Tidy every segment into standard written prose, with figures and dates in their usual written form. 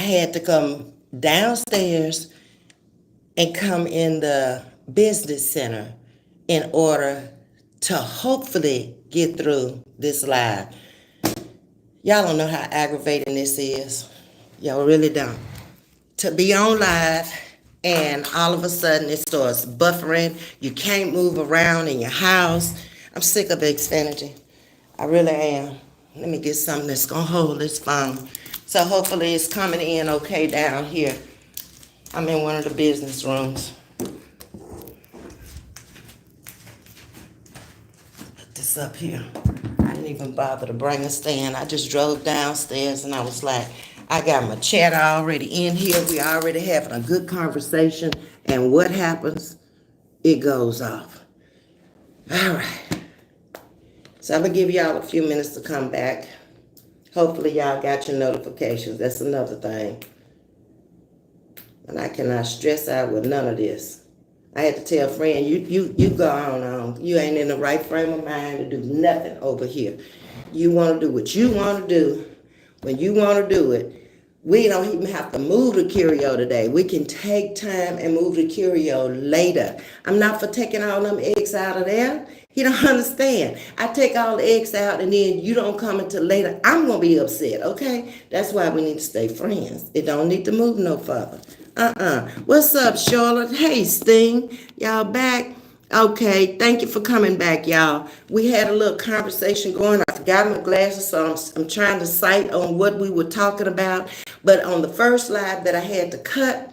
had to come downstairs and come in the business center in order to hopefully get through this live. Y'all don't know how aggravating this is. Y'all really don't. To be on live and all of a sudden it starts buffering. You can't move around in your house. I'm sick of Xfinity. I really am. Let me get something that's going to hold this phone. So hopefully it's coming in okay down here. I'm in one of the business rooms. Put this up here. I didn't even bother to bring a stand. I just drove downstairs and I was like, I got my chat already in here. We already having a good conversation. And what happens? It goes off. All right. So I'm going to give y'all a few minutes to come back. Hopefully y'all got your notifications. That's another thing. And I cannot stress out with none of this. I had to tell a friend, you go on. You ain't in the right frame of mind to do nothing over here. You want to do what you want to do when you want to do it. We don't even have to move the curio today. We can take time and move the curio later. I'm not for taking all them eggs out of there. You don't understand. I take all the eggs out and then you don't come until later. I'm going to be upset, okay? That's why we need to stay friends. It don't need to move no further. What's up, Charlotte? Hey, Sting. Y'all back? Okay, thank you for coming back, y'all. We had a little conversation going. I forgot my glasses, so I'm trying to cite on what we were talking about. But on the first live that I had to cut,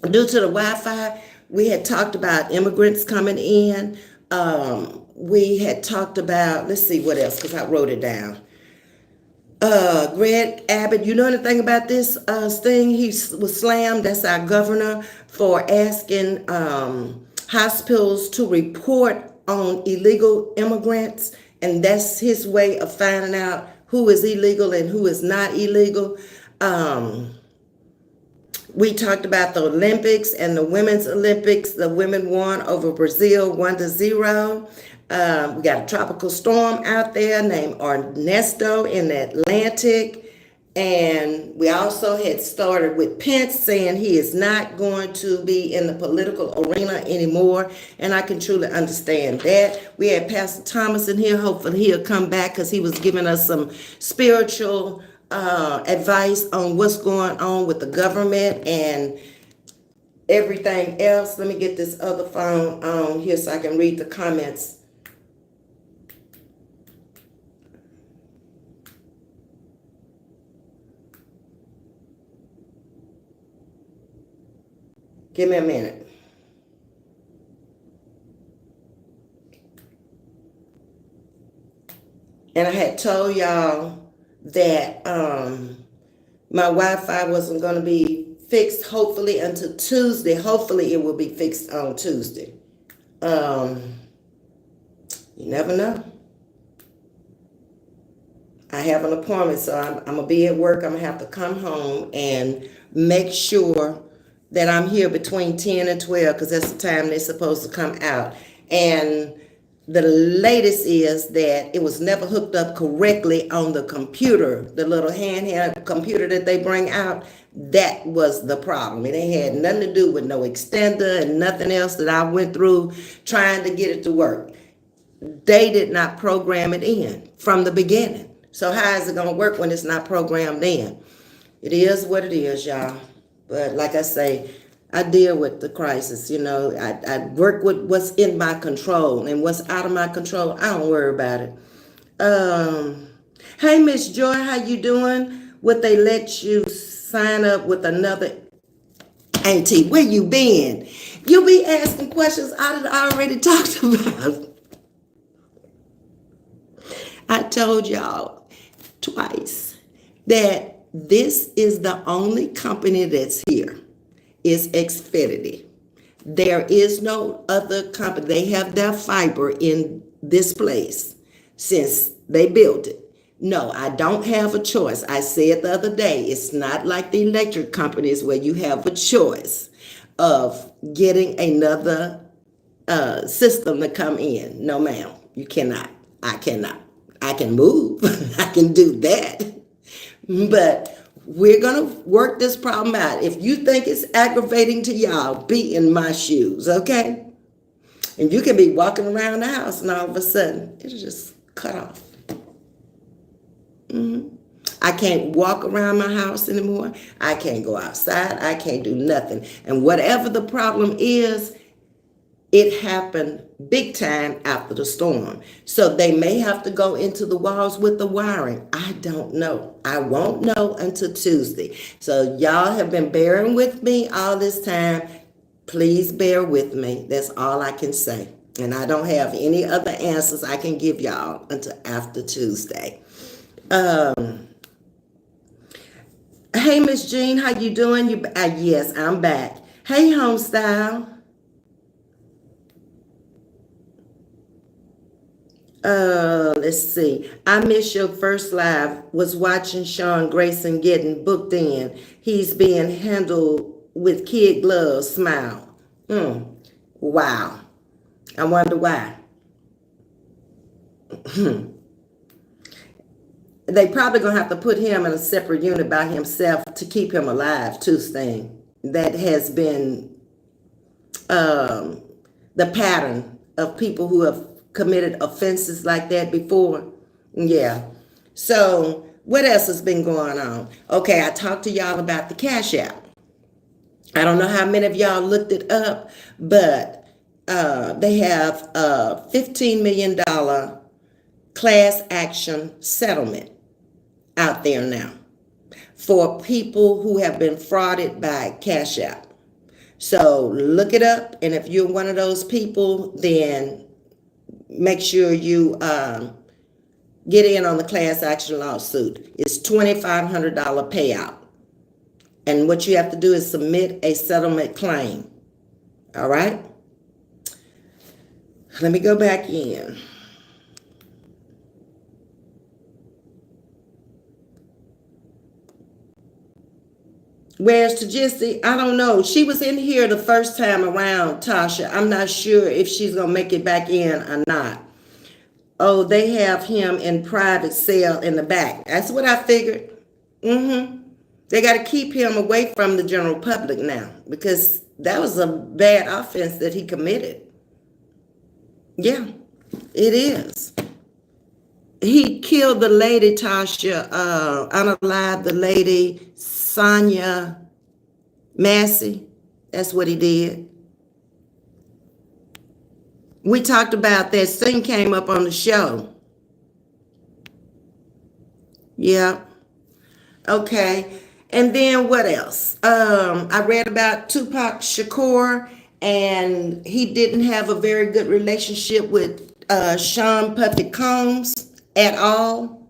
due to the Wi-Fi, we had talked about immigrants coming in. We had talked about, let's see what else, because I wrote it down. Greg Abbott, you know anything about this thing? He was slammed. That's our governor for asking hospitals to report on illegal immigrants, and that's his way of finding out who is illegal and who is not illegal. We talked about the Olympics and the Women's Olympics. The women won over Brazil 1-0. We got a tropical storm out there named Ernesto in the Atlantic. And we also had started with Pence saying he is not going to be in the political arena anymore. And I can truly understand that. We had Pastor Thomas in here. Hopefully he'll come back because he was giving us some spiritual advice on what's going on with the government and everything else. Let me get this other phone on here so I can read the comments. Give me a minute. And I had told y'all that my Wi-Fi wasn't going to be fixed hopefully until Tuesday. Hopefully it will be fixed on Tuesday. You never know. I have an appointment, so I'm going to be at work. I'm going to have to come home and make sure that I'm here between 10 and 12 because that's the time they're supposed to come out. And the latest is that it was never hooked up correctly on the computer, the little handheld computer that they bring out. That was the problem. It ain't had nothing to do with no extender and nothing else that I went through trying to get it to work. They did not program it in from the beginning. So how is it going to work when it's not programmed in? It is what it is, y'all. But like I say, I deal with the crisis, you know. I work with what's in my control, and what's out of my control, I don't worry about it. Hey, Miss Joy, how you doing? Would they let you sign up with another auntie? Where you been? You be asking questions I already talked about. I told y'all twice that this is the only company that's here. Is Xfinity. There is no other company. They have their fiber in this place since they built it. No, I don't have a choice. I said the other day, it's not like the electric companies where you have a choice of getting another system to come in. No, ma'am, you cannot. I cannot. I can move. I can do that. But we're going to work this problem out. If you think it's aggravating to y'all, be in my shoes, okay? And you can be walking around the house and all of a sudden, it'll just cut off. I can't walk around my house anymore. I can't go outside. I can't do nothing. And whatever the problem is, it happened big time after the storm. So they may have to go into the walls with the wiring. I don't know. I won't know until Tuesday. So y'all have been bearing with me all this time. Please bear with me. That's all I can say. And I don't have any other answers I can give y'all until after Tuesday. Hey, Miss Jean, how you doing? Yes, I'm back. Hey, Homestyle. Let's see. I missed your first live. Was watching Sean Grayson getting booked in. He's being handled with kid gloves. Smile. Wow. I wonder why. They probably gonna have to put him in a separate unit by himself to keep him alive too, Sting. That has been the pattern of people who have committed offenses like that before. Yeah. So what else has been going on? Okay, I talked to y'all about the Cash App. I don't know how many of y'all looked it up, but they have a $15 million class action settlement out there now for people who have been frauded by Cash App. So look it up, and if you're one of those people, then make sure you get in on the class action lawsuit. It's $2,500 payout. And what you have to do is submit a settlement claim. All right? Let me go back in. Where's Tajisti? I don't know. She was in here the first time around, Tasha. I'm not sure if she's going to make it back in or not. Oh, they have him in private cell in the back. That's what I figured. They got to keep him away from the general public now because that was a bad offense that he committed. Yeah, it is. He killed the lady, Tasha, unalived the lady, Sonia Massey. That's what he did. We talked about that. Thing came up on the show. Yeah. Okay. And then what else? I read about Tupac Shakur, and he didn't have a very good relationship with Sean Puffy Combs at all.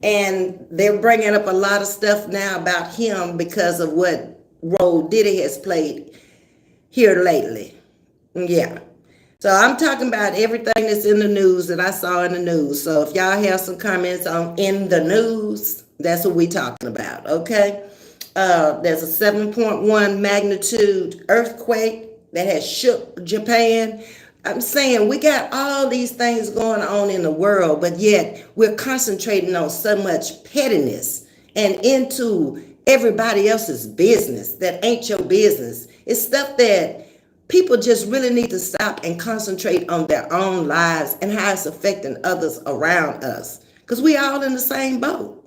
And they're bringing up a lot of stuff now about him because of what role Diddy has played here lately. Yeah. So I'm talking about everything that's in the news that I saw in the news. So if y'all have some comments on in the news, that's what we're talking about, okay? There's a 7.1 magnitude earthquake that has shook Japan. I'm saying we got all these things going on in the world, but yet we're concentrating on so much pettiness and into everybody else's business that ain't your business. It's stuff that people just really need to stop and concentrate on their own lives and how it's affecting others around us. Because we all in the same boat.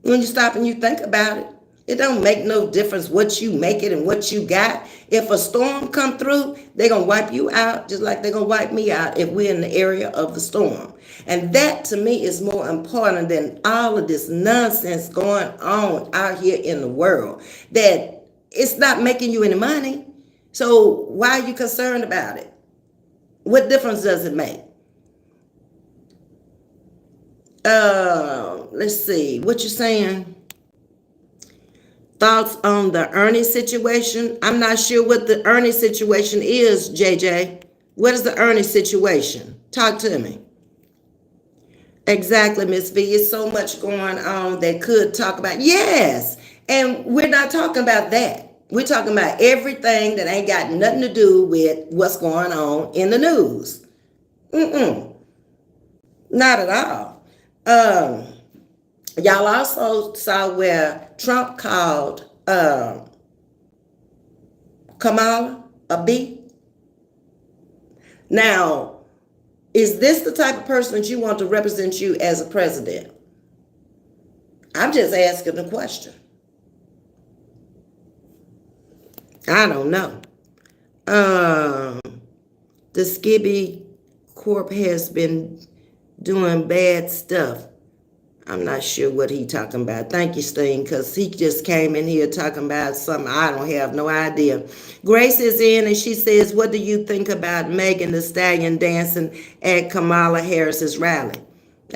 When you stop and you think about it, it don't make no difference what you make it and what you got. If a storm come through, they're going to wipe you out just like they're going to wipe me out if we're in the area of the storm. And that to me is more important than all of this nonsense going on out here in the world. That it's not making you any money. So why are you concerned about it? What difference does it make? Let's see. What you saying? Thoughts on the Ernie situation? I'm not sure what the Ernie situation is, JJ. What is the Ernie situation? Talk to me. Exactly, Ms.V. It's so much going on that could talk about. Yes. And we're not talking about that. We're talking about everything that ain't got nothing to do with what's going on in the news. Not at all. Y'all also saw where Trump called Kamala a B. Now, is this the type of person that you want to represent you as a president? I'm just asking the question. I don't know. Um, the Skibby Corp has been doing bad stuff. I'm not sure what he talking about. Thank you, Steen, because he just came in here talking about something I don't have no idea. Grace is in and she says, what do you think about Megan Thee Stallion dancing at Kamala Harris's rally?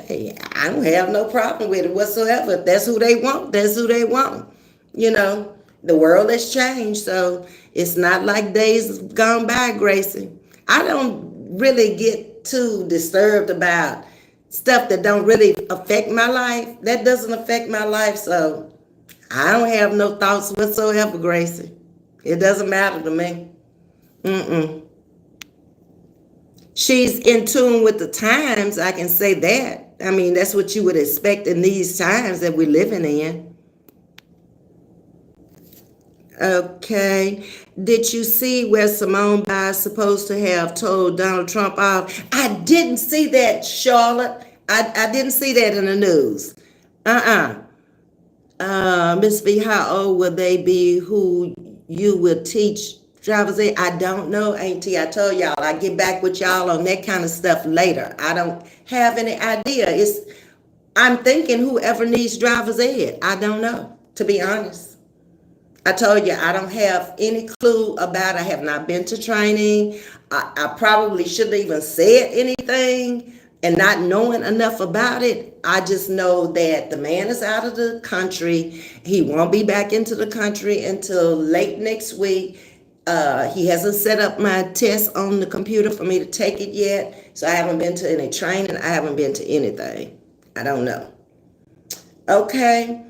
Hey, I don't have no problem with it whatsoever. If that's who they want, that's who they want. You know, the world has changed, so it's not like days gone by, Gracie. I don't really get too disturbed about stuff that don't really affect my life. That doesn't affect my life, so I don't have no thoughts whatsoever, Gracie. It doesn't matter to me. She's in tune with the times, I can say that. I mean, that's what you would expect in these times that we're living in. Okay. Did you see where Simone Biles is supposed to have told Donald Trump off? I didn't see that, Charlotte. I didn't see that in the news. Ms.V, how old will they be who you will teach driver's ed? I don't know, Auntie. I told y'all I get back with y'all on that kind of stuff later. I don't have any idea. I'm thinking whoever needs driver's ed. I don't know, to be honest. I told you I don't have any clue about it. I have not been to training. I probably shouldn't even said anything, and not knowing enough about it. I just know that the man is out of the country. He won't be back into the country until late next week. He hasn't set up my test on the computer for me to take it yet. So I haven't been to any training. I haven't been to anything. I don't know. Okay.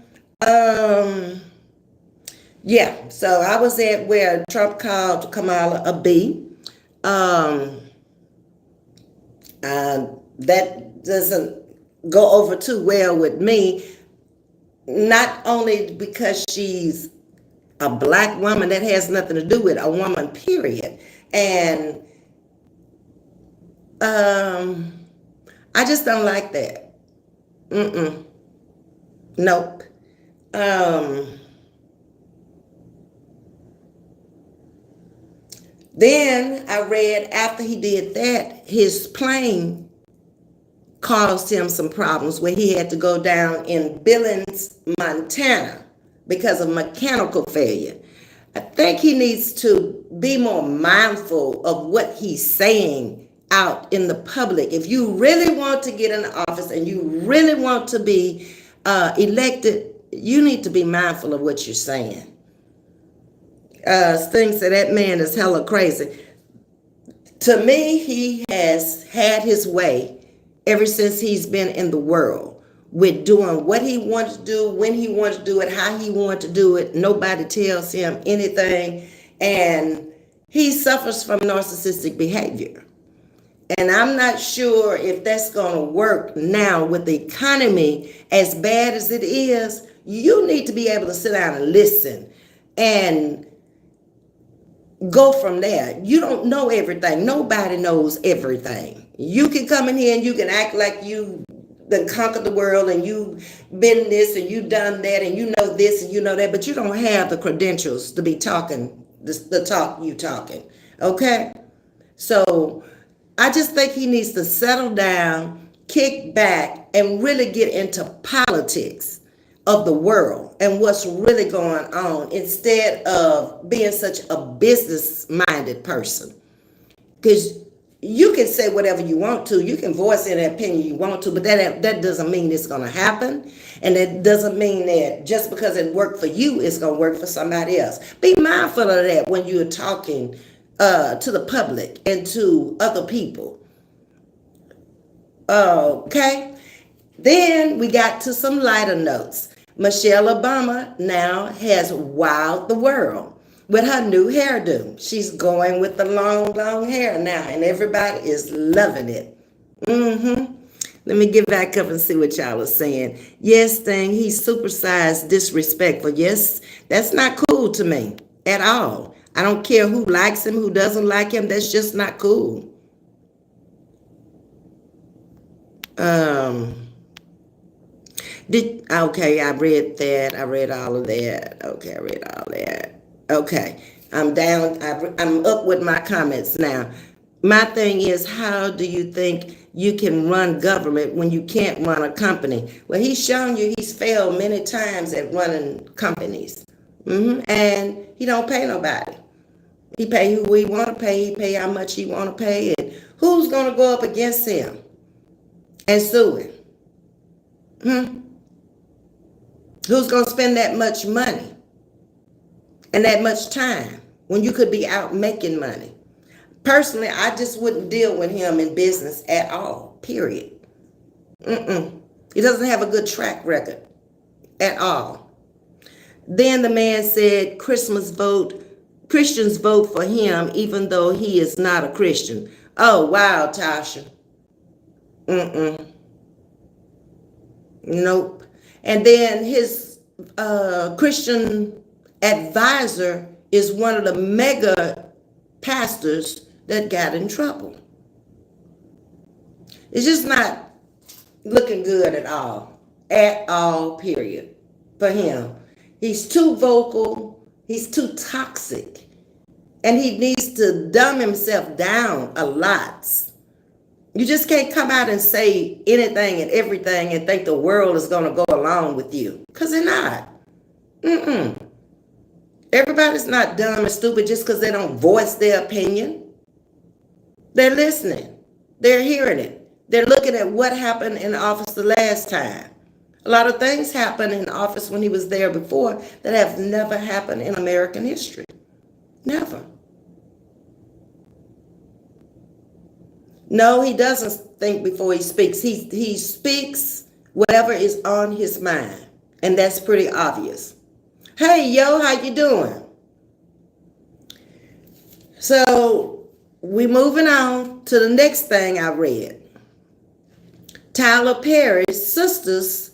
Yeah, so I was at where Trump called Kamala a B. That doesn't go over too well with me, not only because she's a black woman. That has nothing to do with a woman, period. And I just don't like that. Nope. Then I read after he did that, his plane caused him some problems where he had to go down in Billings, Montana because of mechanical failure. I think he needs to be more mindful of what he's saying out in the public. If you really want to get in office and you really want to be elected, you need to be mindful of what you're saying. Thinks that man is hella crazy. To me, he has had his way ever since he's been in the world with doing what he wanted to do, when he wanted to do it, how he wanted to do it. Nobody tells him anything. And he suffers from narcissistic behavior. And I'm not sure if that's going to work now with the economy as bad as it is. You need to be able to sit down and listen and go from there. You don't know everything. Nobody knows everything. You can come in here and you can act like you done conquered the world and you've been this and you've done that and you know this and you know that, but you don't have the credentials to be talking the talk you talking. Okay? So I just think he needs to settle down, kick back, and really get into politics of the world and what's really going on instead of being such a business-minded person. Because you can say whatever you want to, you can voice any opinion you want to, but that doesn't mean it's going to happen. And it doesn't mean that just because it worked for you, it's going to work for somebody else. Be mindful of that when you're talking to the public and to other people. Okay? Then we got to some lighter notes. Michelle Obama now has wowed the world with her new hairdo. She's going with the long, long hair now, and everybody is loving it. Let me get back up and see what y'all are saying. Yes, thing, he's supersized, disrespectful. Yes, that's not cool to me at all. I don't care who likes him, who doesn't like him. That's just not cool. Okay, I read that. I read all of that. Okay, I read all that. Okay, I'm down. I'm up with my comments now. My thing is, how do you think you can run government when you can't run a company? Well, he's shown you he's failed many times at running companies. And he don't pay nobody. He pay who he want to pay. He pay how much he want to pay. And who's going to go up against him and sue him? Who's going to spend that much money and that much time when you could be out making money? Personally, I just wouldn't deal with him in business at all, period. He doesn't have a good track record at all. Then the man said Christians vote for him even though he is not a Christian. Oh, wow, Tasha. Nope. And then his Christian advisor is one of the mega pastors that got in trouble. It's just not looking good at all, period, for him. He's too vocal, he's too toxic, and he needs to dumb himself down a lot. You just can't come out and say anything and everything and think the world is going to go along with you, because they're not. Everybody's not dumb and stupid just because they don't voice their opinion. They're listening. They're hearing it. They're looking at what happened in office the last time. A lot of things happened in office when he was there before that have never happened in American history. Never. No, he doesn't think before he speaks. He speaks whatever is on his mind. And that's pretty obvious. Hey, yo, how you doing? So we're moving on to the next thing I read. Tyler Perry's Sisters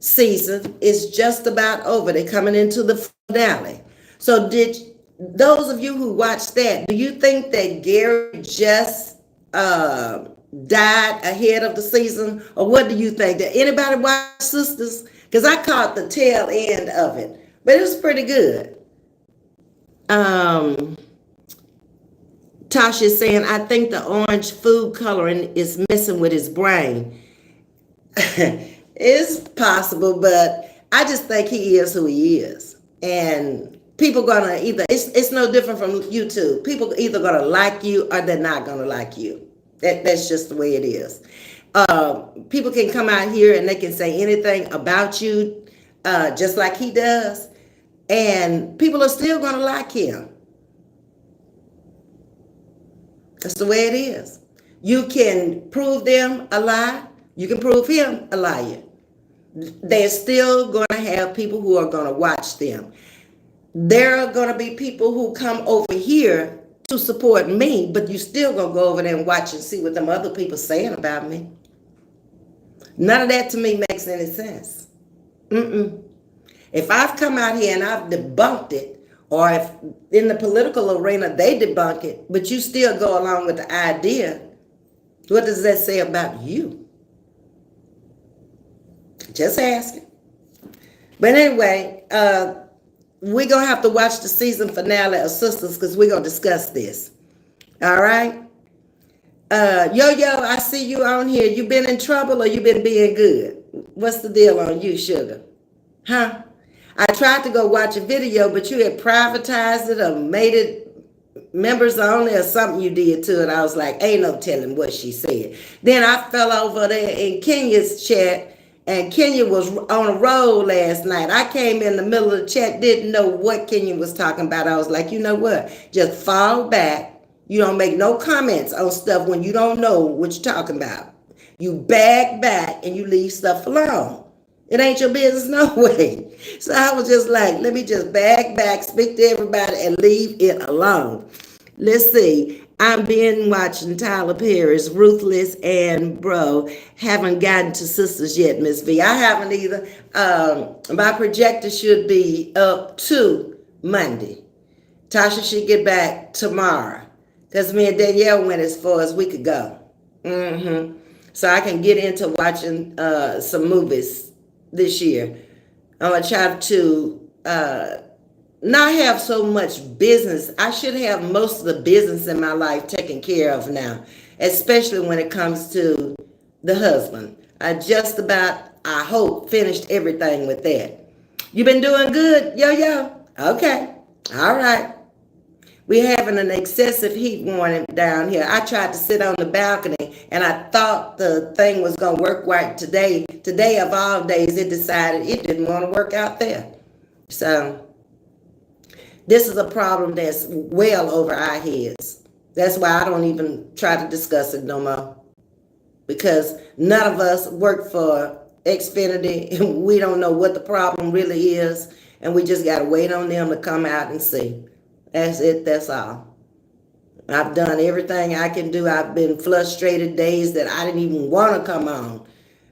season is just about over. They're coming into the finale. So did those of you who watched that, do you think that Gary just died ahead of the season? Or what do you think? Did anybody watch Sisters? Because I caught the tail end of it. But it was pretty good. Tasha is saying, I think the orange food coloring is messing with his brain. It's possible, but I just think he is who he is. And people gonna either, it's no different from YouTube. People either gonna like you or they're not gonna like you. That's just the way it is. People can come out here and they can say anything about you, just like he does. And people are still going to like him. That's the way it is. You can prove them a lie. You can prove him a liar. They're still going to have people who are going to watch them. There are going to be people who come over here to support me, but you still going to go over there and watch and see what them other people saying about me. None of that to me makes any sense. If I've come out here and I've debunked it, or if in the political arena they debunk it, but you still go along with the idea, what does that say about you? Just asking. But anyway, we're going to have to watch the season finale of Sisters because we're going to discuss this. All right? Yo, I see you on here. You been in trouble or you been being good? What's the deal on you, sugar? Huh? I tried to go watch a video, but you had privatized it or made it members only or something you did to it. I was like, ain't no telling what she said. Then I fell over there in Kenya's chat, and Kenya was on a roll last night. I came in the middle of the chat, didn't know what Kenya was talking about. I was like, you know what? Just fall back. You don't make no comments on stuff when you don't know what you're talking about. You back and you leave stuff alone. It ain't your business no way. So I was just like, let me just back, speak to everybody and leave it alone. Let's see. I've been watching Tyler Perry's Ruthless and bro, haven't gotten to Sisters yet, Miss V. I haven't either. My projector should be up to Monday. Tasha should get back tomorrow. Because me and Danielle went as far as we could go. So I can get into watching some movies this year. I'm going to try to not have so much business. I should have most of the business in my life taken care of now, especially when it comes to the husband. I just about, I hope, finished everything with that. You been doing good, yo? Okay. All right. We're having an excessive heat warning down here. I tried to sit on the balcony and I thought the thing was going to work right today. Today of all days, it decided it didn't want to work out there. So this is a problem that's well over our heads. That's why I don't even try to discuss it no more. Because none of us work for Xfinity and we don't know what the problem really is. And we just got to wait on them to come out and see. That's it. That's all. I've done everything I can do. I've been frustrated days that I didn't even want to come on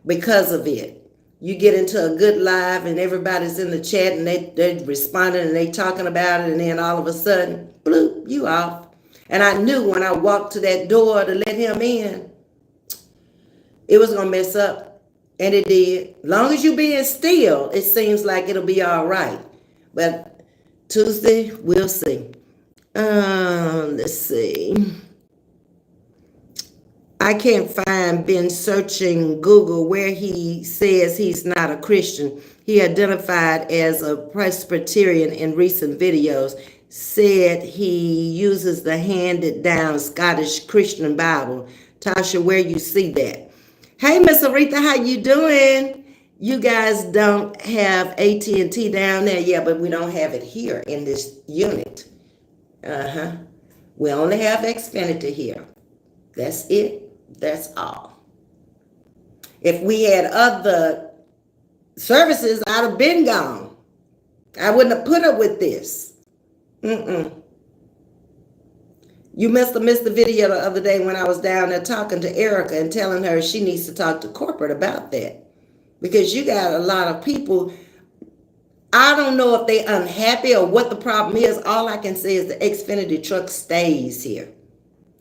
because of it. You get into a good live and everybody's in the chat and they're responding and they talking about it, and then all of a sudden, bloop, you off. And I knew when I walked to that door to let him in, it was going to mess up. And it did. Long as you being still, it seems like it'll be all right. But Tuesday, we'll see. Let's see. I can't find, been searching Google where he says he's not a Christian. He identified as a Presbyterian in recent videos, said he uses the handed down Scottish Christian Bible. Tasha, where you see that? Hey, Miss Aretha, how you doing? You guys don't have AT&T down there yet, but we don't have it here in this unit. We only have Xfinity here. That's it. That's all. If we had other services, I'd have been gone. I wouldn't have put up with this. You must have missed the video the other day when I was down there talking to Erica and telling her she needs to talk to corporate about that. Because you got a lot of people, I don't know if they're unhappy or what the problem is. All I can say is the Xfinity truck stays here.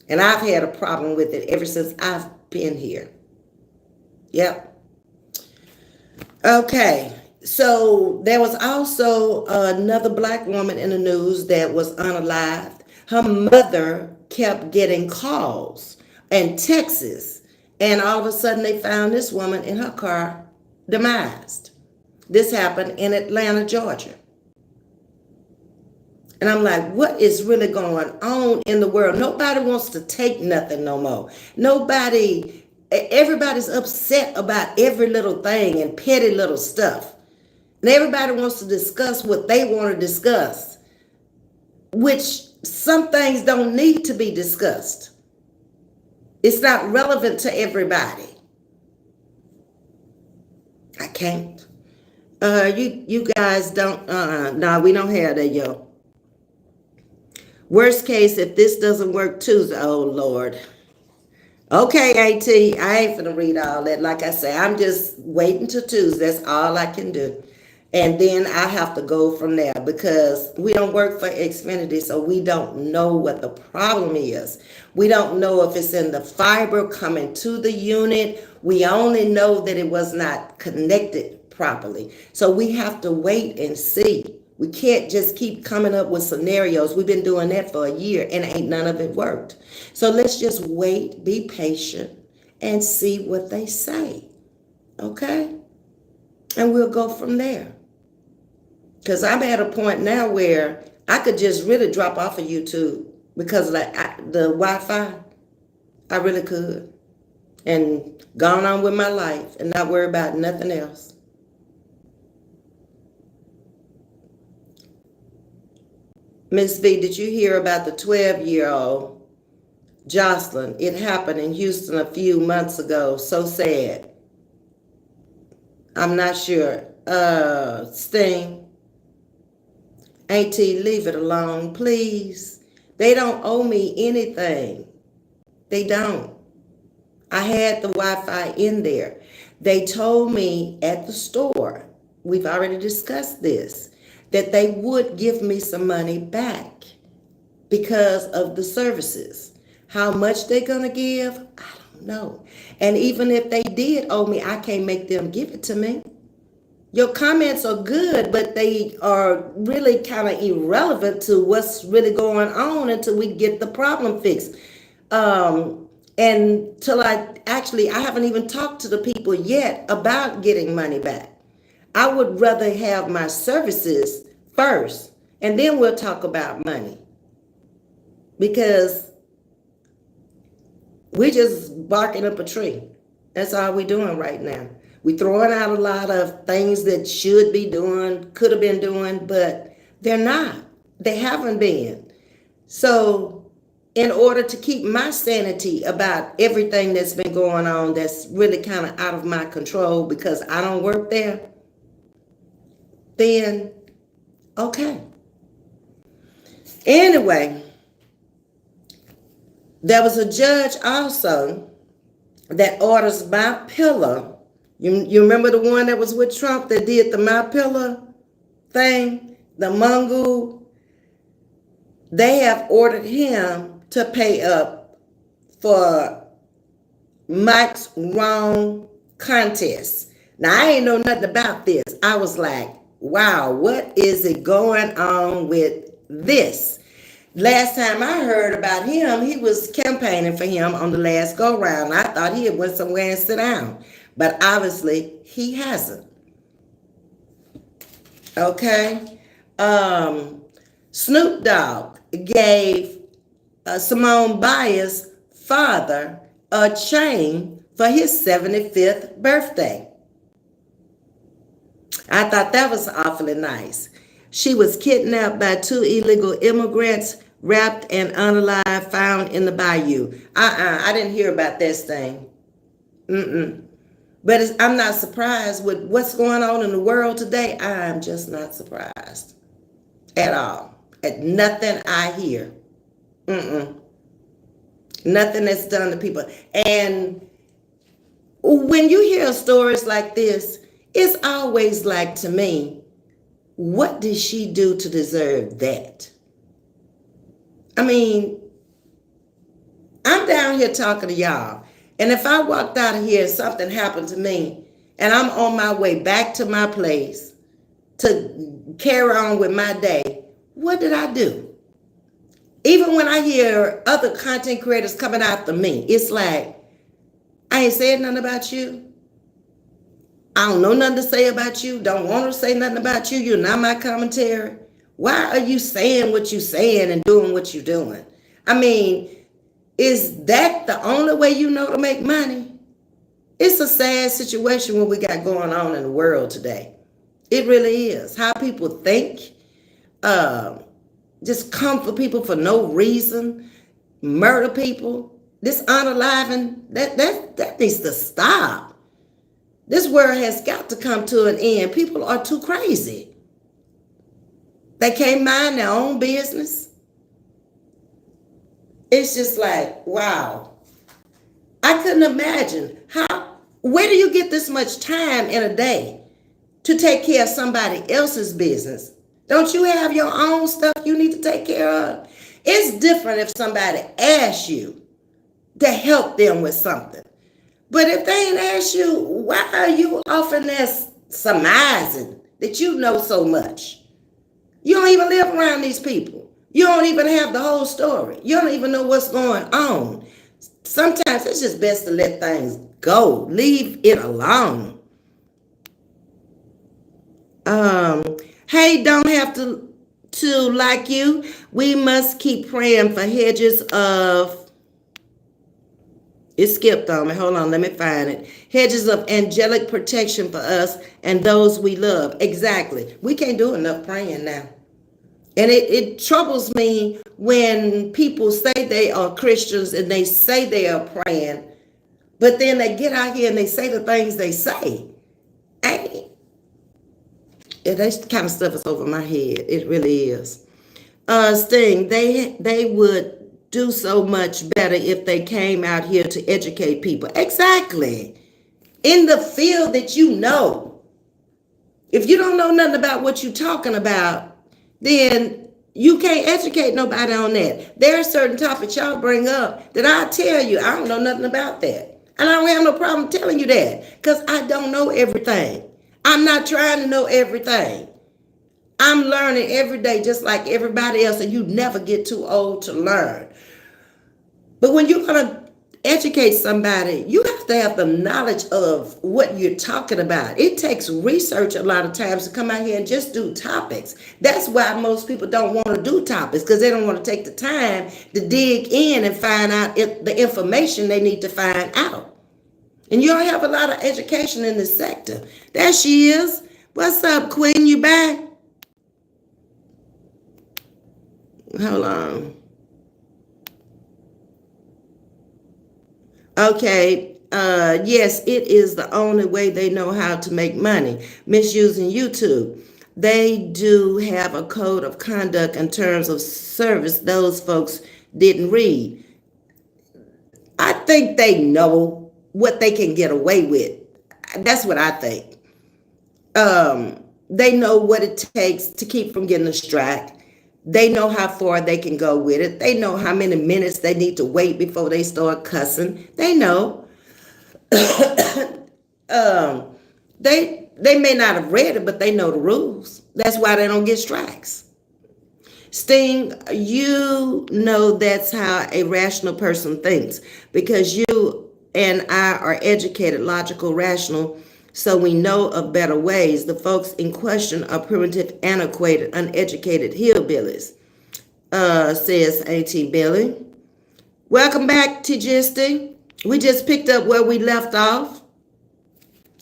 And I've had a problem with it ever since I've been here. Yep. Okay. So there was also another black woman in the news that was unalived. Her mother kept getting calls and texts. And all of a sudden they found this woman in her car demised. This happened in Atlanta, Georgia. And I'm like, what is really going on in the world? Nobody wants to take nothing no more. Everybody's upset about every little thing and petty little stuff. And everybody wants to discuss what they want to discuss, which some things don't need to be discussed. It's not relevant to everybody. I can't. You guys don't, no, we don't have that, yo. Worst case, if this doesn't work Tuesday, oh Lord. Okay, AT, I ain't finna read all that. Like I say, I'm just waiting till Tuesday. That's all I can do. And then I have to go from there because we don't work for Xfinity, so we don't know what the problem is. We don't know if it's in the fiber coming to the unit. We only know that it was not connected properly. So we have to wait and see. We can't just keep coming up with scenarios. We've been doing that for a year and ain't none of it worked. So let's just wait, be patient, and see what they say. Okay? And we'll go from there. Because I'm at a point now where I could just really drop off of YouTube because the Wi-Fi, I really could. And gone on with my life and not worry about nothing else. Ms.V, did you hear about the 12-year-old Jocelyn? It happened in Houston a few months ago. So sad. I'm not sure. Sting, AT, leave it alone, please. They don't owe me anything. They don't. I had the Wi-Fi in there. They told me at the store, we've already discussed this, that they would give me some money back because of the services. How much they're going to give, I don't know. And even if they did owe me, I can't make them give it to me. Your comments are good, but they are really kind of irrelevant to what's really going on until we get the problem fixed. And till I haven't even talked to the people yet about getting money back. I would rather have my services first, and then we'll talk about money. Because we're just barking up a tree. That's all we're doing right now. We're throwing out a lot of things that should be doing, could have been doing, but they're not. They haven't been. So in order to keep my sanity about everything that's been going on that's really kind of out of my control because I don't work there, then okay. Anyway, there was a judge also that orders my pillow. You remember the one that was with Trump that did the my pillow thing, the Mungu? They have ordered him to pay up for Mike's wrong contest. Now, I ain't know nothing about this. I was like, wow, what is it going on with this? Last time I heard about him, he was campaigning for him on the last go-round. I thought he had went somewhere and sit down. But obviously, he hasn't. Okay? Snoop Dogg gave Simone Biles' father a chain for his 75th birthday. I thought that was awfully nice. She was kidnapped by 2 illegal immigrants, wrapped and unalive, found in the bayou. I didn't hear about this thing. But I'm not surprised with what's going on in the world today. I'm just not surprised at all. At nothing I hear. Nothing that's done to people. And when you hear stories like this, it's always like, to me, what did she do to deserve that? I mean, I'm down here talking to y'all. And if I walked out of here and something happened to me, and I'm on my way back to my place to carry on with my day, what did I do? Even when I hear other content creators coming after me, it's like, I ain't saying nothing about you. I don't know nothing to say about you. Don't want to say nothing about you. You're not my commentary. Why are you saying what you're saying and doing what you're doing? I mean, is that the only way you know to make money? It's a sad situation what we got going on in the world today. It really is. How people think, just come for people for no reason, murder people, this unaliving, that needs to stop. This world has got to come to an end. People are too crazy. They can't mind their own business. It's just like, wow. I couldn't imagine where do you get this much time in a day to take care of somebody else's business? Don't you have your own stuff you need to take care of? It's different if somebody asks you to help them with something. But if they ain't asked you, why are you often there surmising that you know so much? You don't even live around these people. You don't even have the whole story. You don't even know what's going on. Sometimes it's just best to let things go. Leave it alone. Hey, don't have to like you. We must keep praying for hedges of... It skipped on me. Hold on, let me find it. Hedges of angelic protection for us and those we love. Exactly. We can't do enough praying now. And it troubles me when people say they are Christians and they say they are praying, but then they get out here and they say the things they say. That kind of stuff is over my head. It really is. Sting, they would do so much better if they came out here to educate people. Exactly. In the field that you know. If you don't know nothing about what you're talking about, then you can't educate nobody on that. There are certain topics y'all bring up that I tell you, I don't know nothing about that. And I don't have no problem telling you that because I don't know everything. I'm not trying to know everything. I'm learning every day just like everybody else, and you never get too old to learn. But when you're going to educate somebody, you have to have the knowledge of what you're talking about. It takes research a lot of times to come out here and just do topics. That's why most people don't want to do topics, because they don't want to take the time to dig in and find out the information they need to find out. And you don't have a lot of education in this sector. There she is. What's up, Queen? You back? Hold on. Okay. Yes, it is the only way they know how to make money. Misusing YouTube. They do have a code of conduct in terms of service those folks didn't read. I think they know what they can get away with. That's what I think. They know what it takes to keep from getting a strike. They know how far they can go with it. They know how many minutes they need to wait before they start cussing. They know. They may not have read it, but they know the rules. That's why they don't get strikes. Sting, you know that's how a rational person thinks, because you and I are educated, logical, rational, so we know of better ways. The folks in question are primitive, antiquated, uneducated hillbillies, says A.T. Billy. Welcome back, TGST. We just picked up where we left off.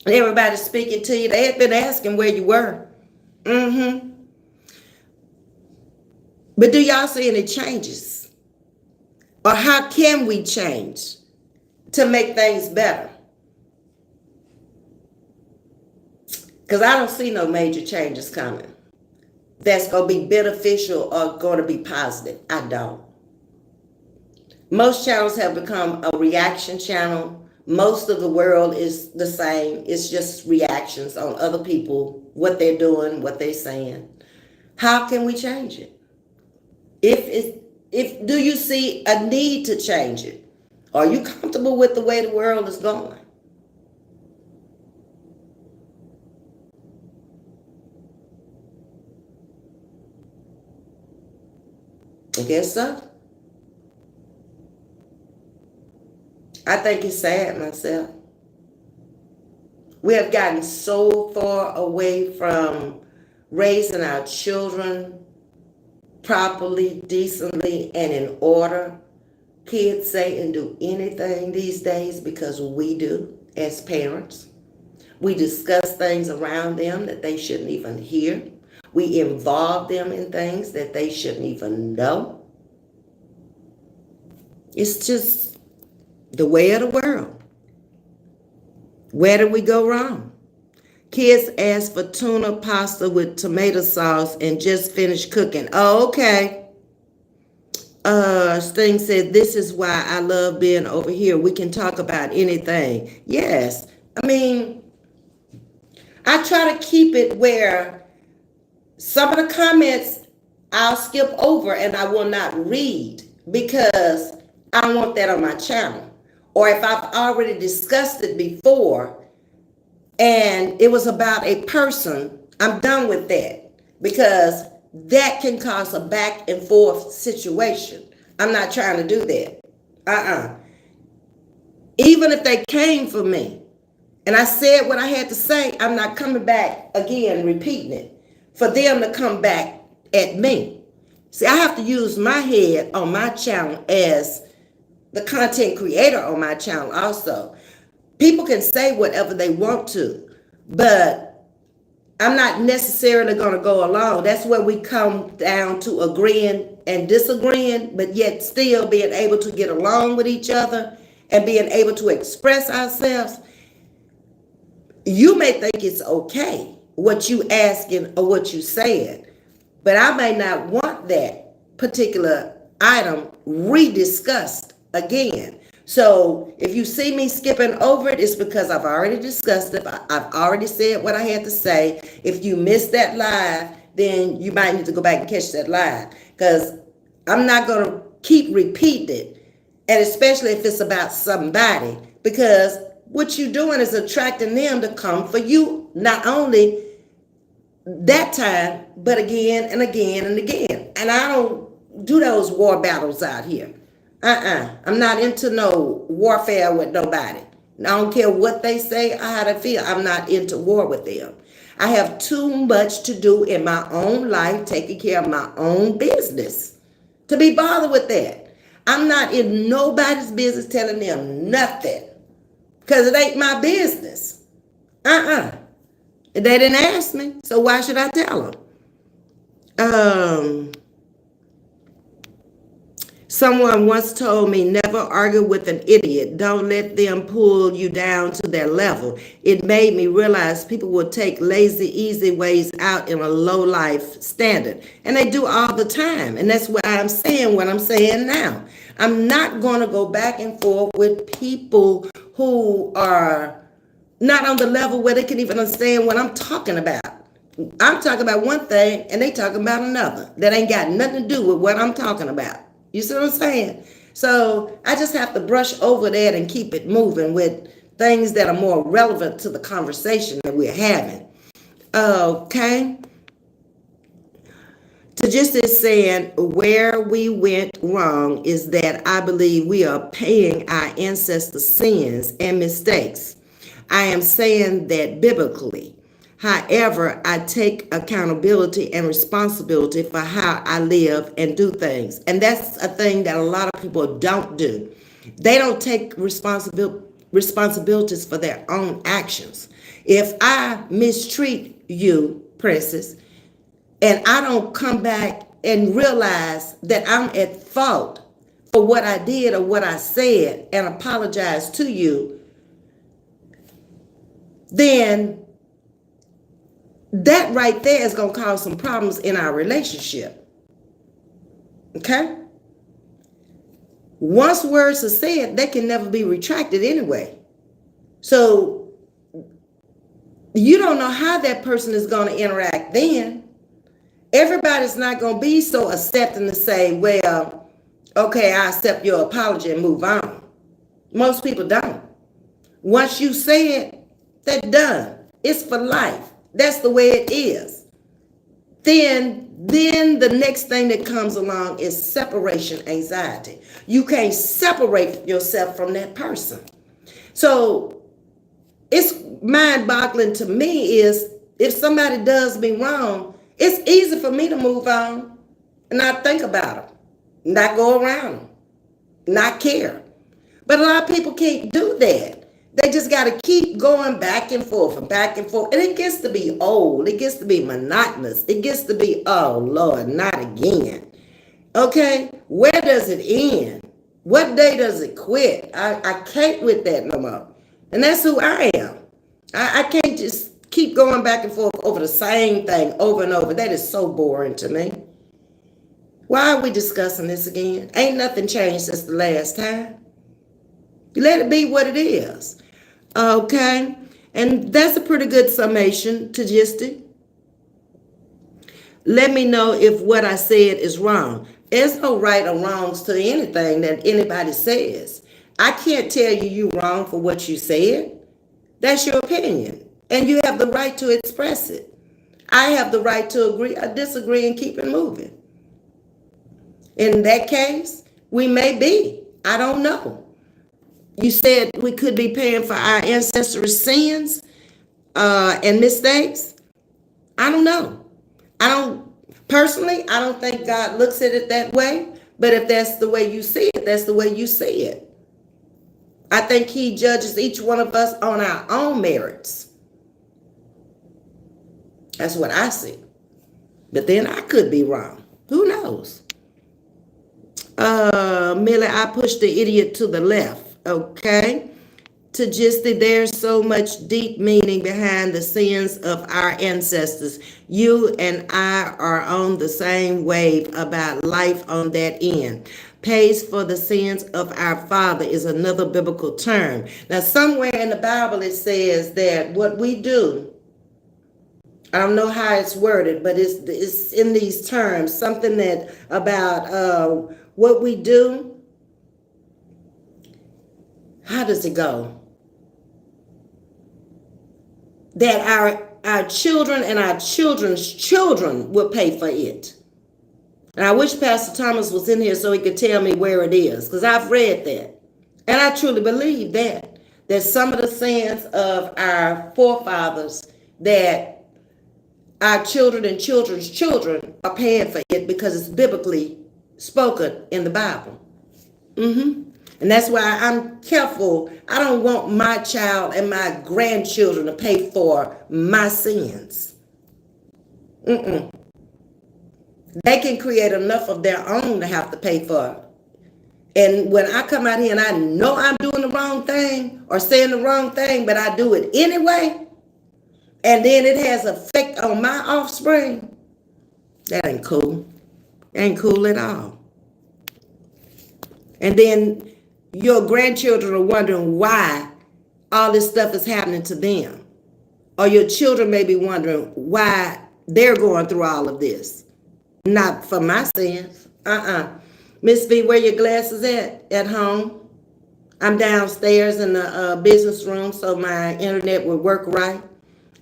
Everybody's speaking to you. They had been asking where you were. But do y'all see any changes? Or how can we change to make things better? Because I don't see no major changes coming that's going to be beneficial or going to be positive. I don't. Most channels have become a reaction channel. Most of the world is the same. It's just reactions on other people, what they're doing, what they're saying. How can we change it? If do you see a need to change it? Are you comfortable with the way the world is going? I guess so. I think it's sad myself. We have gotten so far away from raising our children properly, decently, and in order. Kids say and do anything these days because we do as parents. We discuss things around them that they shouldn't even hear. We involve them in things that they shouldn't even know. It's just the way of the world. Where did we go wrong? Kids asked for tuna pasta with tomato sauce and just finished cooking. Oh, okay. Sting said, this is why I love being over here. We can talk about anything. Yes. I mean, I try to keep it where some of the comments I'll skip over and I will not read because I don't want that on my channel. Or if I've already discussed it before and it was about a person, I'm done with that because that can cause a back and forth situation. I'm not trying to do that. Even if they came for me and I said what I had to say, I'm not coming back again repeating it for them to come back at me. See, I have to use my head on my channel as the content creator on my channel also. People can say whatever they want to, but I'm not necessarily going to go along. That's where we come down to agreeing and disagreeing, but yet still being able to get along with each other and being able to express ourselves. You may think it's okay what you asking or what you saying, but I may not want that particular item rediscussed again. So if you see me skipping over it, it's because I've already discussed it. I've already said what I had to say. If you missed that live, then you might need to go back and catch that live, because I'm not going to keep repeating it, and especially if it's about somebody, because what you're doing is attracting them to come for you, not only that time, but again and again and again. And I don't do those war battles out here. I'm not into no warfare with nobody. I don't care what they say or how they feel. I'm not into war with them. I have too much to do in my own life, taking care of my own business, to be bothered with that. I'm not in nobody's business telling them nothing, because it ain't my business. They didn't ask me, so why should I tell them? Someone once told me, never argue with an idiot. Don't let them pull you down to their level. It made me realize people will take lazy, easy ways out in a low life standard. And they do all the time. And that's why I'm saying what I'm saying now. I'm not going to go back and forth with people who are not on the level where they can even understand what I'm talking about. I'm talking about one thing and they talking about another that ain't got nothing to do with what I'm talking about. You see what I'm saying? So I just have to brush over that and keep it moving with things that are more relevant to the conversation that we're having. Okay? Tajista is saying where we went wrong is that I believe we are paying our ancestors' sins and mistakes. I am saying that biblically. However, I take accountability and responsibility for how I live and do things. And that's a thing that a lot of people don't do. They don't take responsibilities for their own actions. If I mistreat you, Princess, and I don't come back and realize that I'm at fault for what I did or what I said and apologize to you, then that right there is going to cause some problems in our relationship. Okay? Once words are said, they can never be retracted anyway. So you don't know how that person is going to interact then. Everybody's not going to be so accepting to say, well, okay, I accept your apology and move on. Most people don't. Once you say it, that's done. It's for life. That's the way it is. Then the next thing that comes along is separation anxiety. You can't separate yourself from that person. So it's mind-boggling to me is if somebody does me wrong, it's easy for me to move on and not think about them, not go around them, not care. But a lot of people can't do that. They just got to keep going back and forth and back and forth. And it gets to be old. It gets to be monotonous. It gets to be, oh, Lord, not again. Okay? Where does it end? What day does it quit? I can't with that no more. And that's who I am. I can't just keep going back and forth over the same thing over and over. That is so boring to me. Why are we discussing this again? Ain't nothing changed since the last time. Let it be what it is. Okay? And that's a pretty good summation, Tajista. Let me know if what I said is wrong. There's no right or wrongs to anything that anybody says. I can't tell you you're wrong for what you said. That's your opinion. And you have the right to express it. I have the right to agree or disagree and keep it moving. In that case, we may be. I don't know. You said we could be paying for our ancestors' sins and mistakes. I don't know. Personally, I don't think God looks at it that way. But if that's the way you see it, that's the way you see it. I think he judges each one of us on our own merits. That's what I see. But then I could be wrong. Who knows? Millie, I pushed the idiot to the left. Okay. Tajisti, there's so much deep meaning behind the sins of our ancestors. You and I are on the same wave about life on that end. Pays for the sins of our father is another biblical term. Now, somewhere in the Bible it says that what we do, I don't know how it's worded, but it's in these terms, something that about what we do. How does it go? That our children and our children's children will pay for it. And I wish Pastor Thomas was in here so he could tell me where it is, because I've read that. And I truly believe that some of the sins of our forefathers, that our children and children's children are paying for it because it's biblically spoken in the Bible. And that's why I'm careful. I don't want my child and my grandchildren to pay for my sins. They can create enough of their own to have to pay for it. And when I come out here and I know I'm doing the wrong thing or saying the wrong thing, but I do it anyway, and then it has effect on my offspring, that ain't cool. Ain't cool at all. And then your grandchildren are wondering why all this stuff is happening to them. Or your children may be wondering why they're going through all of this. Not for my sins. Ms.V, where your glasses at home? I'm downstairs in the business room so my internet would work right.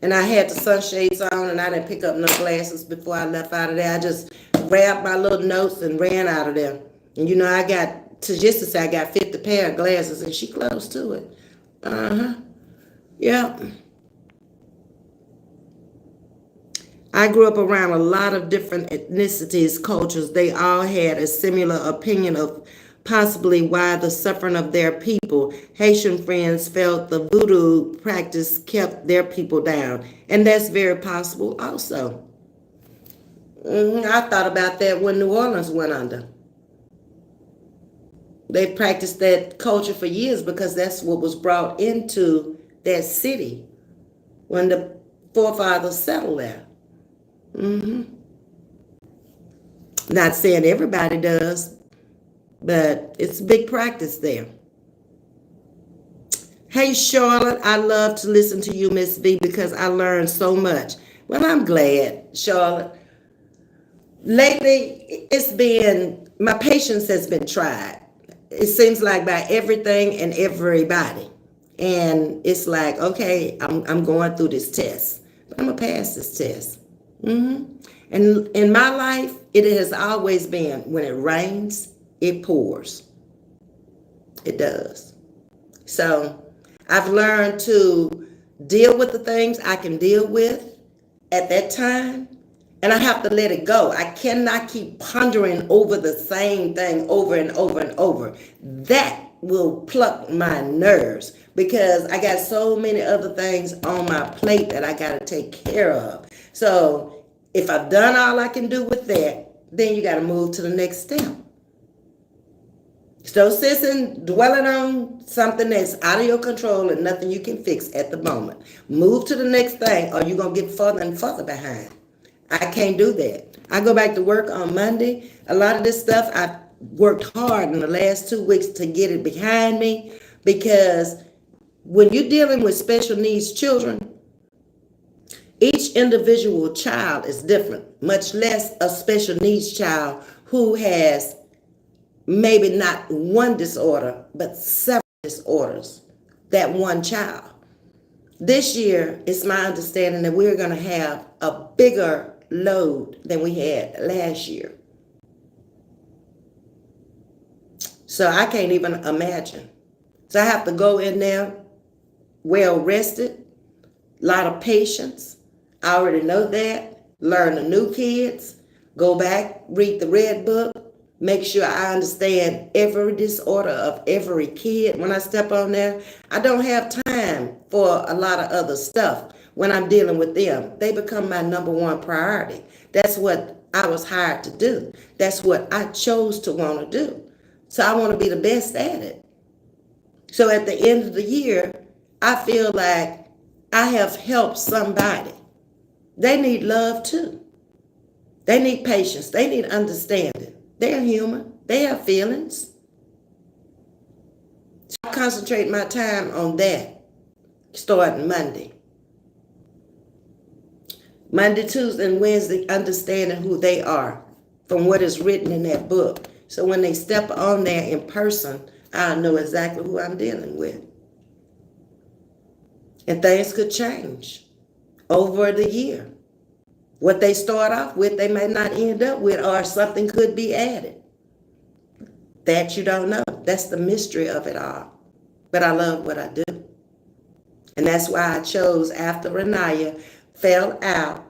And I had the sunshades on and I didn't pick up no glasses before I left out of there. I just grabbed my little notes and ran out of there. And you know, I got to just to say I got 50 pair of glasses and she close to it. Yeah. I grew up around a lot of different ethnicities, cultures. They all had a similar opinion of possibly why the suffering of their people. Haitian friends felt the voodoo practice kept their people down. And that's very possible also. I thought about that when New Orleans went under. They practiced that culture for years because that's what was brought into that city when the forefathers settled there. Not saying everybody does, but it's a big practice there. Hey, Charlotte, I love to listen to you, Ms.V, because I learned so much. Well, I'm glad, Charlotte. Lately, my patience has been tried. It seems like by everything and everybody. And it's like, okay, I'm going through this test. But I'm going to pass this test. And in my life, it has always been when it rains, it pours. It does. So I've learned to deal with the things I can deal with at that time. And I have to let it go. I cannot keep pondering over the same thing over and over and over. That will pluck my nerves because I got so many other things on my plate that I got to take care of. So if I've done all I can do with that, then you got to move to the next step. So sitting, dwelling on something that's out of your control and nothing you can fix at the moment. Move to the next thing or you're going to get further and further behind. I can't do that. I go back to work on Monday. A lot of this stuff, I worked hard in the last 2 weeks to get it behind me because when you're dealing with special needs children, each individual child is different, much less a special needs child who has maybe not one disorder, but several disorders, that one child. This year, it's my understanding that we're going to have a bigger load than we had last year. So I can't even imagine. So I have to go in there well rested, a lot of patience. I already know that. Learn the new kids, go back, read the red book, make sure I understand every disorder of every kid. When I step on there, I don't have time for a lot of other stuff. When I'm dealing with them, they become my number one priority. That's what I was hired to do. That's what I chose to want to do. So I want to be the best at it. So at the end of the year, I feel like I have helped somebody. They need love too. They need patience. They need understanding. They're human. They have feelings. So I concentrate my time on that starting Monday. Monday, Tuesday, and Wednesday, understanding who they are from what is written in that book. So when they step on there in person, I know exactly who I'm dealing with. And things could change over the year. What they start off with, they may not end up with, or something could be added. That you don't know. That's the mystery of it all. But I love what I do. And that's why I chose, after Renaya fell out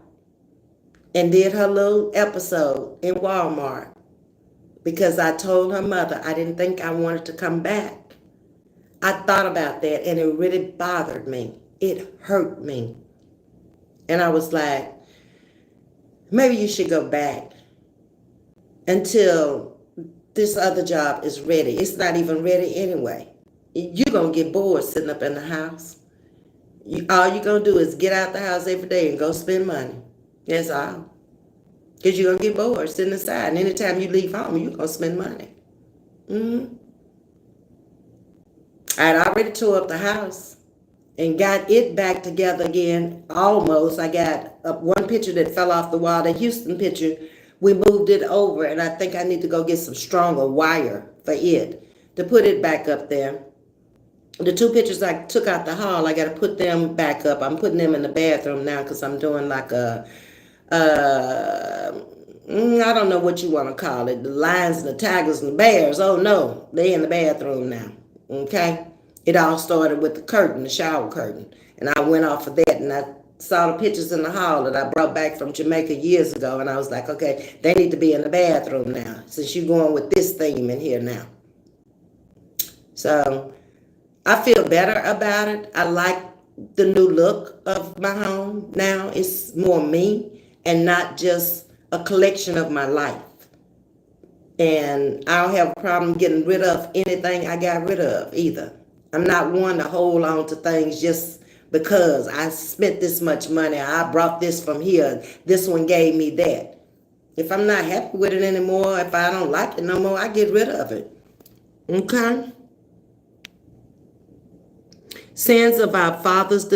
and did her little episode in Walmart, because I told her mother I didn't think I wanted to come back. I thought about that, and it really bothered me. It hurt me. And I was like, maybe you should go back until this other job is ready. It's not even ready anyway. You're going to get bored sitting up in the house. All you're going to do is get out the house every day and go spend money. That's all. Because you're going to get bored sitting inside. And anytime you leave home, you're going to spend money. I had already tore up the house and got it back together again, almost. I got one picture that fell off the wall, the Houston picture. We moved it over, and I think I need to go get some stronger wire for it to put it back up there. The two pictures I took out the hall, I got to put them back up. I'm putting them in the bathroom now because I'm doing like a, I don't know what you want to call it, the lions and the tigers and the bears. Oh, no, they in the bathroom now, okay? It all started with the curtain, the shower curtain, and I went off of that, and I saw the pictures in the hall that I brought back from Jamaica years ago, and I was like, okay, they need to be in the bathroom now, since you're going with this theme in here now. So I feel better about it. I like the new look of my home now. It's more me and not just a collection of my life. And I don't have a problem getting rid of anything I got rid of either. I'm not one to hold on to things just because I spent this much money. I brought this from here. This one gave me that. If I'm not happy with it anymore, if I don't like it no more, I get rid of it. Okay? Sins of our fathers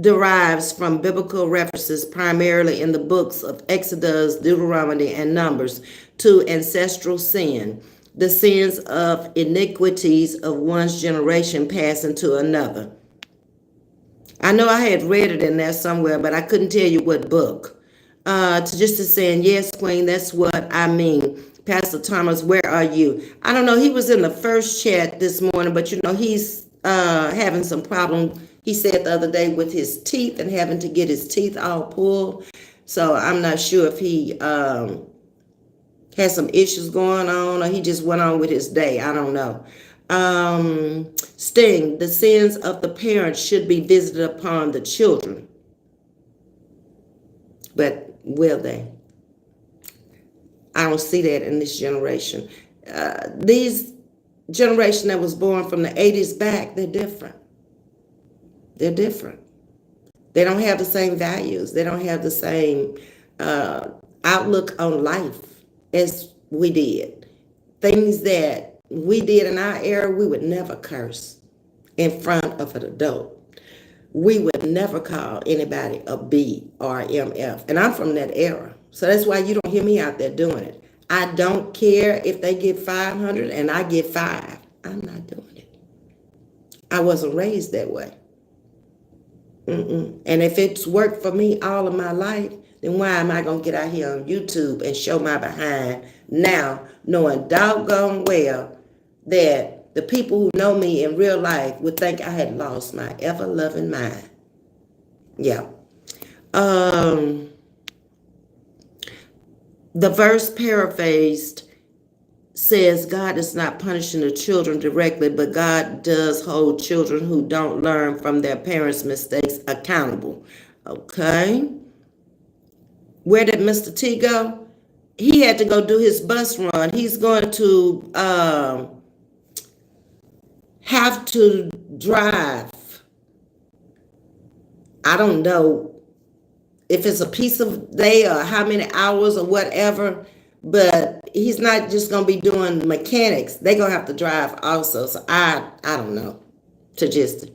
derives from biblical references primarily in the books of Exodus, Deuteronomy, and Numbers to ancestral sin, the sins of iniquities of one's generation passing to another. I know I had read it in there somewhere, but I couldn't tell you what book. To saying, yes, Queen, that's what I mean. Pastor Thomas, where are you? I don't know. He was in the first chat this morning, but he's having some problem, he said the other day, with his teeth and having to get his teeth all pulled. So I'm not sure if he has some issues going on or he just went on with his day. I don't know. Sting, the sins of the parents should be visited upon the children. But will they? I don't see that in this generation. These generation that was born from the 80s back, they're different. They're different. They don't have the same values. They don't have the same outlook on life as we did. Things that we did in our era, we would never curse in front of an adult. We would never call anybody a B or MF. And I'm from that era. So that's why you don't hear me out there doing it. I don't care if they get 500 and I get 5. I'm not doing it. I wasn't raised that way. And if it's worked for me all of my life, then why am I going to get out here on YouTube and show my behind now, knowing doggone well that the people who know me in real life would think I had lost my ever-loving mind. Yeah. The verse paraphrased says God is not punishing the children directly, but God does hold children who don't learn from their parents' mistakes accountable. Okay. Where did Mr. T go? He had to go do his bus run. He's going to have to drive I don't know if it's a piece of day or how many hours or whatever, but he's not just gonna be doing mechanics. They're gonna have to drive also. So I don't know. To just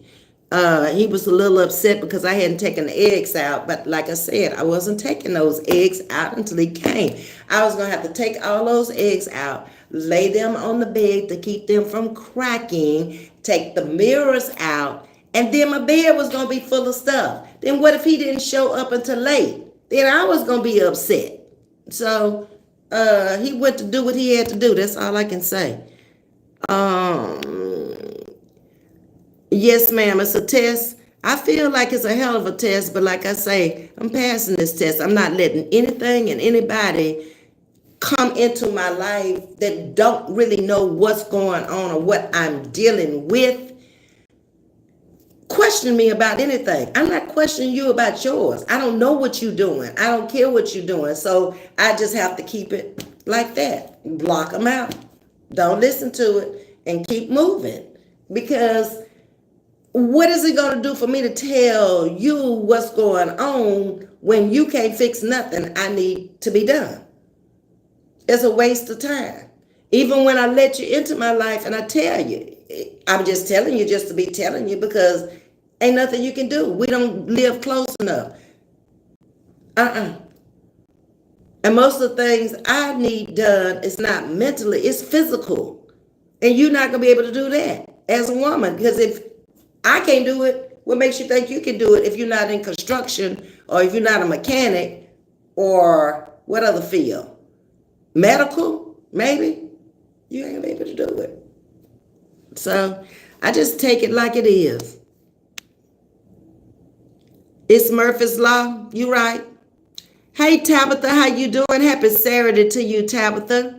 he was a little upset because I hadn't taken the eggs out, but like I said, I wasn't taking those eggs out until he came. I was gonna have to take all those eggs out, lay them on the bed to keep them from cracking, take the mirrors out, and then my bed was gonna be full of stuff. Then what if he didn't show up until late? Then I was gonna be upset. So he went to do what he had to do. That's all I can say. Um, yes, ma'am, it's a test. I feel like it's a hell of a test, but like I say, I'm passing this test. I'm not letting anything and anybody come into my life that don't really know what's going on or what I'm dealing with question me about anything. I'm not questioning you about yours. I don't know what you're doing. I don't care what you're doing. So I just have to keep it like that. Block them out. Don't listen to it and keep moving. Because what is it going to do for me to tell you what's going on when you can't fix nothing I need to be done? It's a waste of time. Even when I let you into my life and I tell you, I'm just telling you just to be telling you because ain't nothing you can do. We don't live close enough. And most of the things I need done is not mentally, it's physical. And you're not going to be able to do that as a woman. Because if I can't do it, what makes you think you can do it if you're not in construction or if you're not a mechanic or what other field? Medical, maybe? You ain't going to be able to do it. So I just take it like it is. It's Murphy's Law. You right. Hey, Tabitha, how you doing? Happy Saturday to you, Tabitha.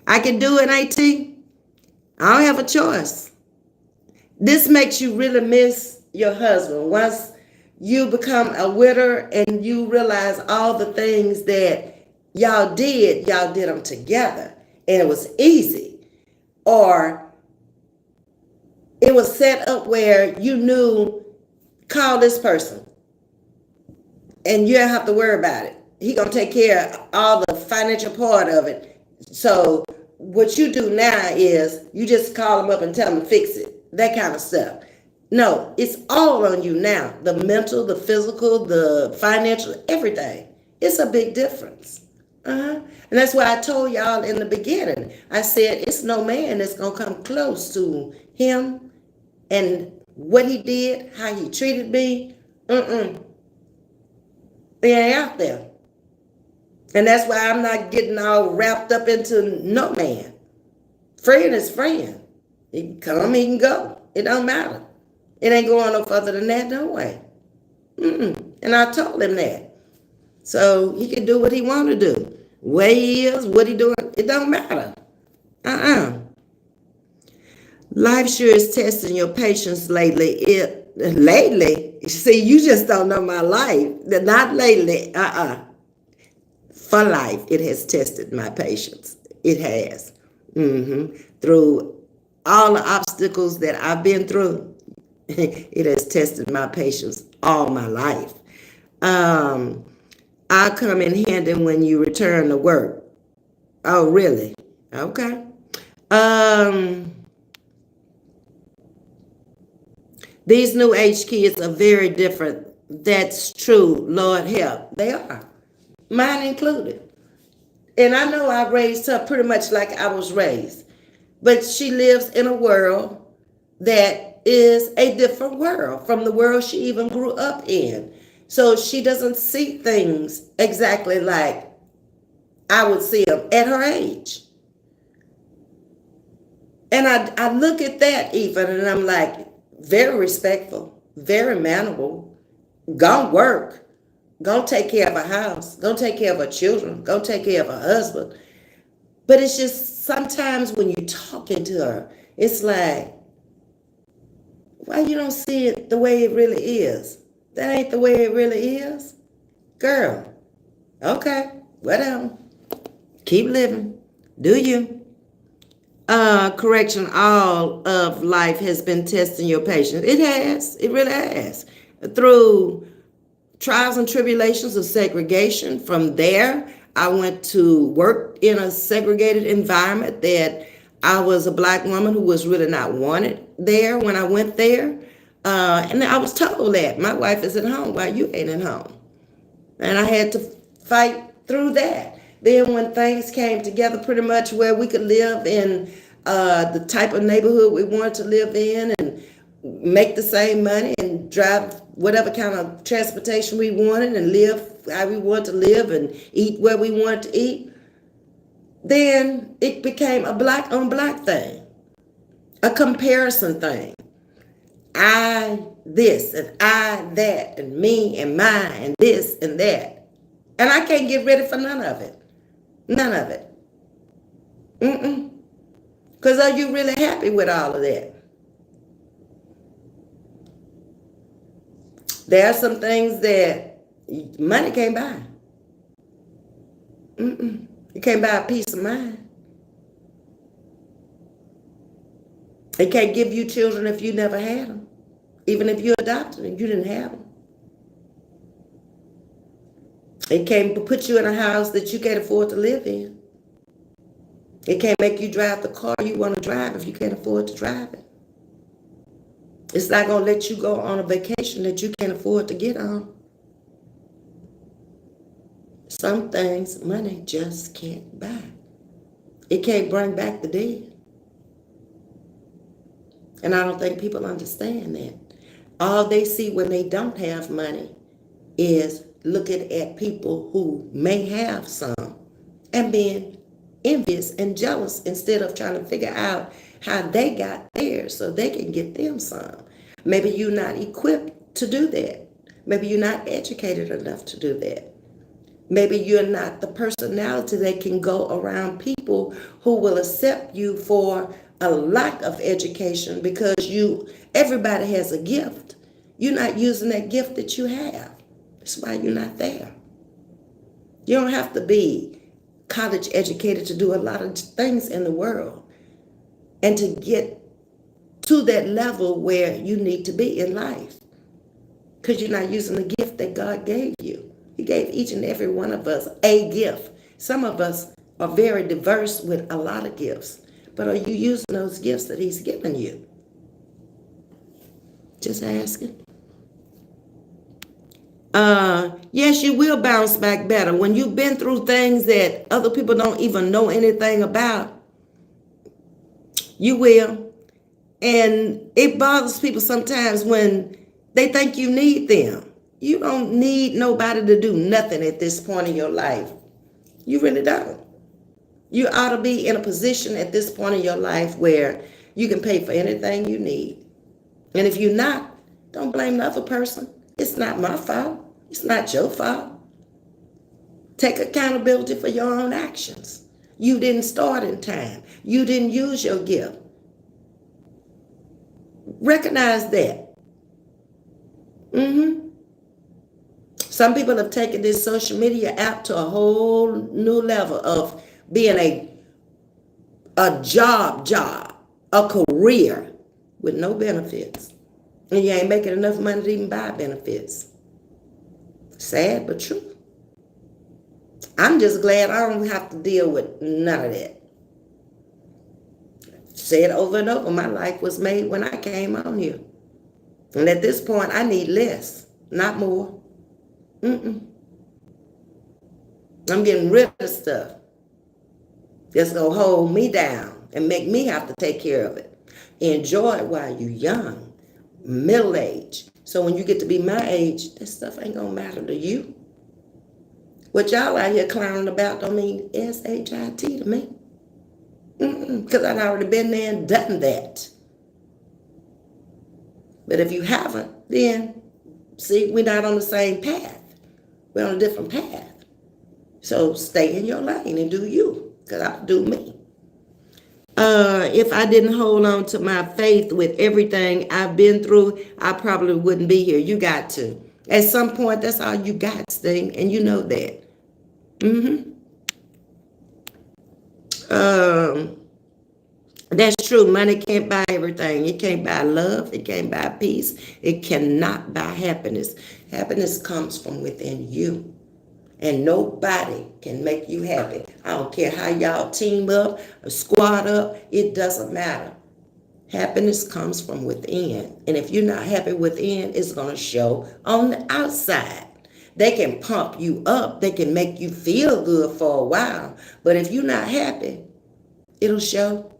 I can do it, AT. I don't have a choice. This makes you really miss your husband. Once you become a widow and you realize all the things that y'all did them together. And it was easy. Or it was set up where you knew, call this person. And you don't have to worry about it. He gonna take care of all the financial part of it. So what you do now is you just call him up and tell him to fix it. That kind of stuff. No, it's all on you now. The mental, the physical, the financial, everything. It's a big difference. And that's why I told y'all in the beginning. I said it's no man that's gonna come close to him and what he did, how he treated me. They ain't out there. And that's why I'm not getting all wrapped up into no man. Friend is friend. He can come, he can go. It don't matter. It ain't going no further than that, no way. And I told him that. So he can do what he want to do. Where he is, what he doing, it don't matter. Life sure is testing your patience lately. Lately? See, you just don't know my life. Not lately. For life, it has tested my patience. It has. Through all the obstacles that I've been through, it has tested my patience all my life. I'll come in handy when you return to work. Oh, really? Okay. These new age kids are very different. That's true. Lord help. They are. Mine included. And I know I raised her pretty much like I was raised. But she lives in a world that is a different world from the world she even grew up in. So she doesn't see things exactly like I would see them at her age. And I look at that even and I'm like, very respectful, very mannerable, gonna work, gonna take care of a house, gonna take care of her children, gonna take care of her husband. But it's just sometimes when you're talking to her, it's like, why you don't see it the way it really is? That ain't the way it really is. Girl, okay, whatever. Keep living. Do you? Correction, all of life has been testing your patience. It has. It really has. through trials and tribulations of segregation. From there, I went to work in a segregated environment that I was a black woman who was really not wanted there when I went there. And I was told that my wife is at home while you ain't at home. And I had to fight through that. Then when things came together pretty much where we could live in the type of neighborhood we wanted to live in and make the same money and drive whatever kind of transportation we wanted and live how we wanted to live and eat where we wanted to eat, then it became a black on black thing, a comparison thing. I this and I that and me and mine and this and that. And I can't get ready for none of it. None of it. Because are you really happy with all of that? There are some things that money can't buy. You can't buy a peace of mind. It can't give you children if you never had them. Even if you adopted them, you didn't have them. It can't put you in a house that you can't afford to live in. It can't make you drive the car you want to drive if you can't afford to drive it. It's not going to let you go on a vacation that you can't afford to get on. Some things money just can't buy. It can't bring back the dead. And I don't think people understand that. All they see when they don't have money is looking at people who may have some and being envious and jealous instead of trying to figure out how they got theirs so they can get them some. Maybe you're not equipped to do that. Maybe you're not educated enough to do that. Maybe you're not the personality that can go around people who will accept you for a lack of education because everybody has a gift. You're not using that gift that you have. That's why you're not there. You don't have to be college educated to do a lot of things in the world and to get to that level where you need to be in life because you're not using the gift that God gave you. He gave each and every one of us a gift. Some of us are very diverse with a lot of gifts, but are you using those gifts that He's given you? Just asking. Yes, you will bounce back better. When you've been through things that other people don't even know anything about, you will. And it bothers people sometimes when they think you need them. You don't need nobody to do nothing at this point in your life. You really don't. You ought to be in a position at this point in your life where you can pay for anything you need. And if you're not, don't blame the other person. It's not my fault. It's not your fault. Take accountability for your own actions. You didn't start in time. You didn't use your gift. Recognize that. Some people have taken this social media app to a whole new level of being a job, a career with no benefits. And you ain't making enough money to even buy benefits. Sad but true. I'm just glad I don't have to deal with none of that. Said over and over, my life was made when I came on here. And at this point, I need less, not more. I'm getting rid of stuff that's going to hold me down and make me have to take care of it. Enjoy it while you're young, middle age. So when you get to be my age, that stuff ain't going to matter to you. What y'all out here clowning about don't mean SHIT to me. Because I've already been there and done that. But if you haven't, then see, we're not on the same path. We're on a different path. So stay in your lane and do you, because I'll do me. If I didn't hold on to my faith with everything I've been through, I probably wouldn't be here. You got to. At some point, that's all you got, Sting, and you know that. That's true. Money can't buy everything. It can't buy love. It can't buy peace. It cannot buy happiness. Happiness comes from within you. And nobody can make you happy. I don't care how y'all team up or squad up. It doesn't matter. Happiness comes from within. And if you're not happy within, it's going to show on the outside. They can pump you up. They can make you feel good for a while. But if you're not happy, it'll show.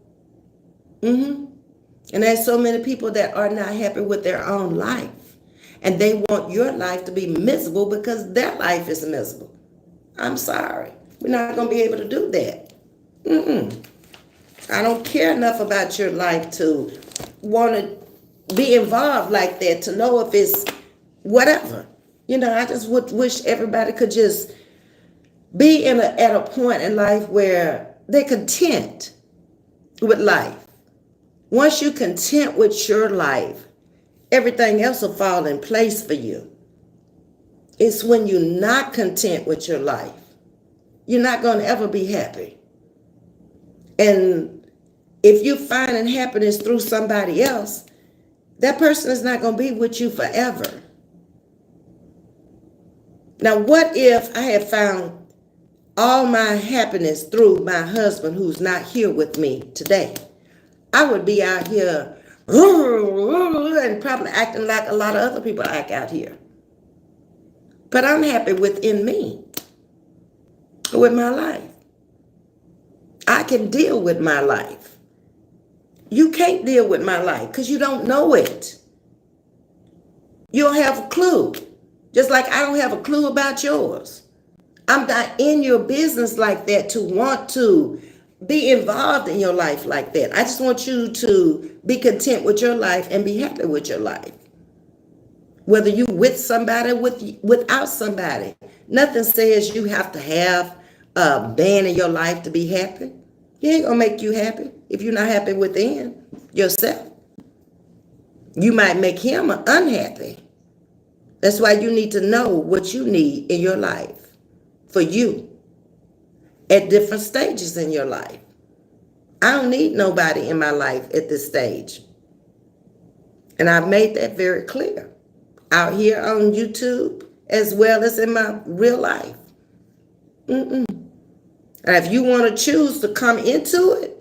And there's so many people that are not happy with their own life. And they want your life to be miserable because their life is miserable. I'm sorry. We're not going to be able to do that. I don't care enough about your life to want to be involved like that, to know if it's whatever. I just would wish everybody could just be at a point in life where they're content with life. Once you're content with your life, everything else will fall in place for you. It's when you're not content with your life, you're not going to ever be happy. And if you're finding happiness through somebody else, that person is not going to be with you forever. Now, what if I had found all my happiness through my husband who's not here with me today? I would be out here and probably acting like a lot of other people act out here. But I'm happy within me, with my life. I can deal with my life. You can't deal with my life because you don't know it. You don't have a clue. Just like I don't have a clue about yours. I'm not in your business like that to want to be involved in your life like that. I just want you to be content with your life and be happy with your life. Whether you with somebody, without somebody. Nothing says you have to have a man in your life to be happy. He ain't gonna make you happy if you're not happy within yourself. You might make him unhappy. That's why you need to know what you need in your life for you at different stages in your life. I don't need nobody in my life at this stage. And I've made that very clear out here on YouTube as well as in my real life. And if you want to choose to come into it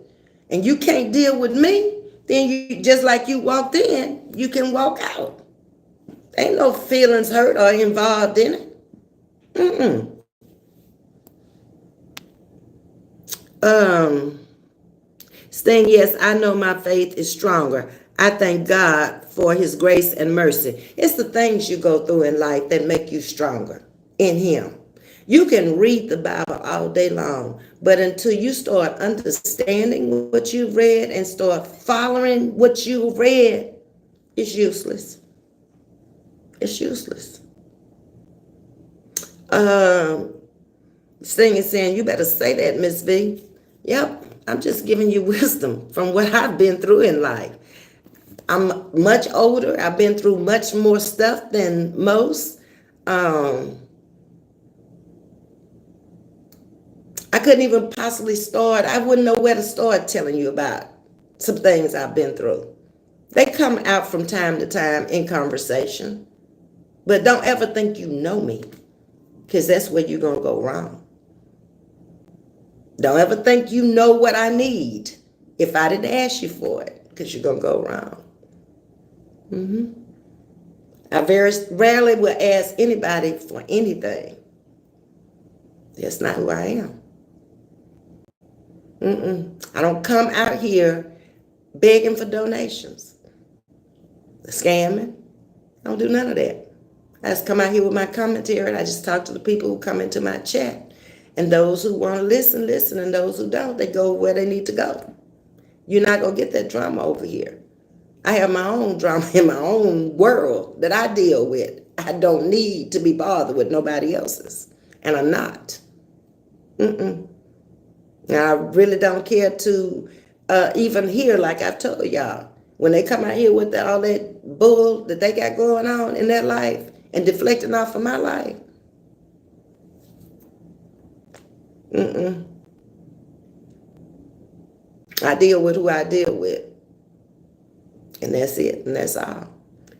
and you can't deal with me, then you, just like you walked in, you can walk out. Ain't no feelings hurt or involved in it. Saying, yes, I know my faith is stronger. I thank God for his grace and mercy. It's the things you go through in life that make you stronger in him. You can read the Bible all day long, but until you start understanding what you've read and start following what you've read, it's useless. It's useless. Sting is saying, you better say that, Ms.V. Yep, I'm just giving you wisdom from what I've been through in life. I'm much older. I've been through much more stuff than most. I couldn't even possibly start. I wouldn't know where to start telling you about some things I've been through. They come out from time to time in conversation. But don't ever think you know me, because that's where you're going to go wrong. Don't ever think you know what I need if I didn't ask you for it, because you're going to go wrong. I very rarely will ask anybody for anything. That's not who I am. I don't come out here begging for donations, scamming. I don't do none of that. I just come out here with my commentary and I just talk to the people who come into my chat. And those who want to listen, listen. And those who don't, they go where they need to go. You're not going to get that drama over here. I have my own drama in my own world that I deal with. I don't need to be bothered with nobody else's. And I'm not. Now, I really don't care to even hear, like I've told y'all, when they come out here with all that bull that they got going on in their life and deflecting off of my life. I deal with who I deal with. And that's it. And that's all.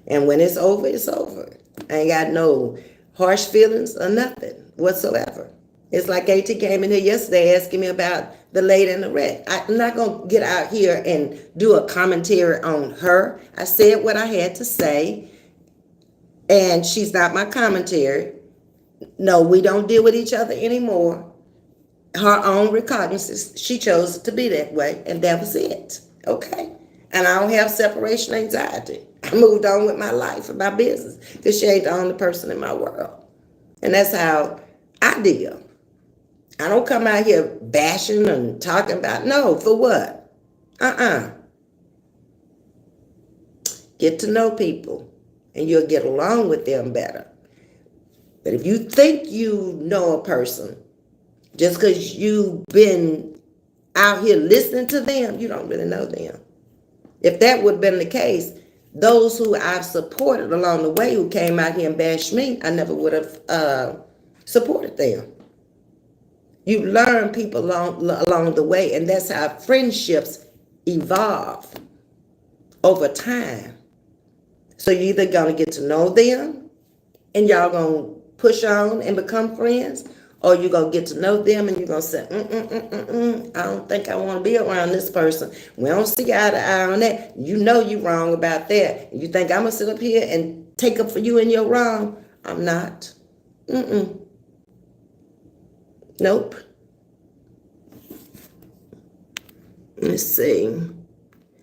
And when it's over, it's over. I ain't got no harsh feelings or nothing whatsoever. It's like AT came in here yesterday asking me about the lady in the wreck. I'm not going to get out here and do a commentary on her. I said what I had to say, and she's not my commentary. No, we don't deal with each other anymore. Her own recognizance, she chose to be that way, and that was it. Okay? And I don't have separation anxiety. I moved on with my life and my business because she ain't the only person in my world. And that's how I deal. I don't come out here bashing and talking about, no, for what? Get to know people and you'll get along with them better. But if you think you know a person just because you've been out here listening to them, you don't really know them. If that would have been the case, those who I've supported along the way who came out here and bashed me, I never would have supported them. You learn people along the way, and that's how friendships evolve over time. So you're either going to get to know them and y'all going to push on and become friends, or you're going to get to know them and you're going to say, I don't think I want to be around this person. We don't see eye to eye on that. You know you're wrong about that. You think I'm going to sit up here and take up for you and you're wrong? I'm not. Nope. Let's see.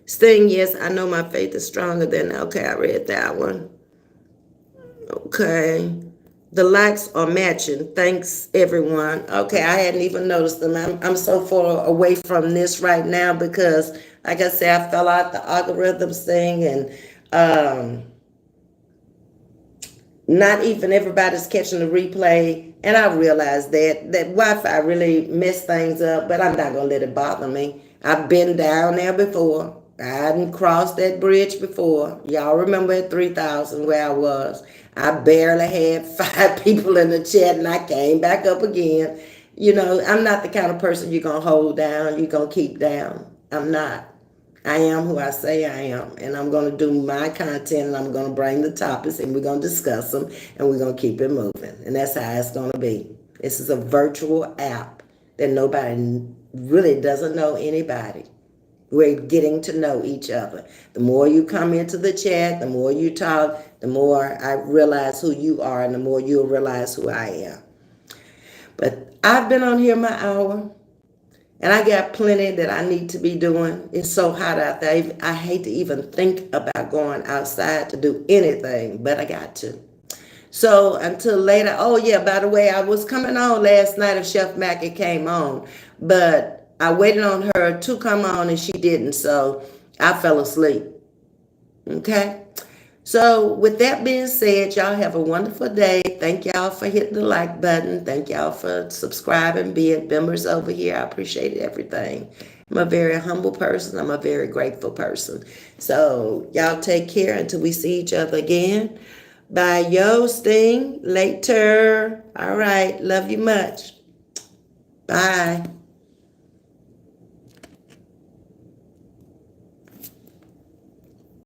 Sting, yes, I know my faith is stronger than, okay, I read that one. Okay. The likes are matching. Thanks, everyone. Okay, I hadn't even noticed them. I'm so far away from this right now because, like I said, I fell out the algorithms thing, and not even everybody's catching the replay. And I realized that Wi-Fi really messed things up, but I'm not going to let it bother me. I've been down there before. I hadn't crossed that bridge before. Y'all remember at 3,000 where I was. I barely had 5 people in the chat, and I came back up again. You know, I'm not the kind of person you're going to hold down, you're going to keep down. I'm not. I am who I say I am, and I'm going to do my content, and I'm going to bring the topics, and we're going to discuss them, and we're going to keep it moving. And that's how it's going to be. This is a virtual app that nobody really doesn't know anybody. We're getting to know each other. The more you come into the chat, the more you talk, the more I realize who you are, and the more you'll realize who I am. But I've been on here my hour, and I got plenty that I need to be doing. It's so hot out there. I hate to even think about going outside to do anything, but I got to. So until later, oh yeah, by the way, I was coming on last night if Chef Mackie came on, but I waited on her to come on and she didn't, so I fell asleep. Okay? So with that being said, y'all have a wonderful day. Thank y'all for hitting the like button. Thank y'all for subscribing, being members over here. I appreciate everything. I'm a very humble person. I'm a very grateful person. So y'all take care until we see each other again. Bye, yo, Sting. Later. All right. Love you much. Bye.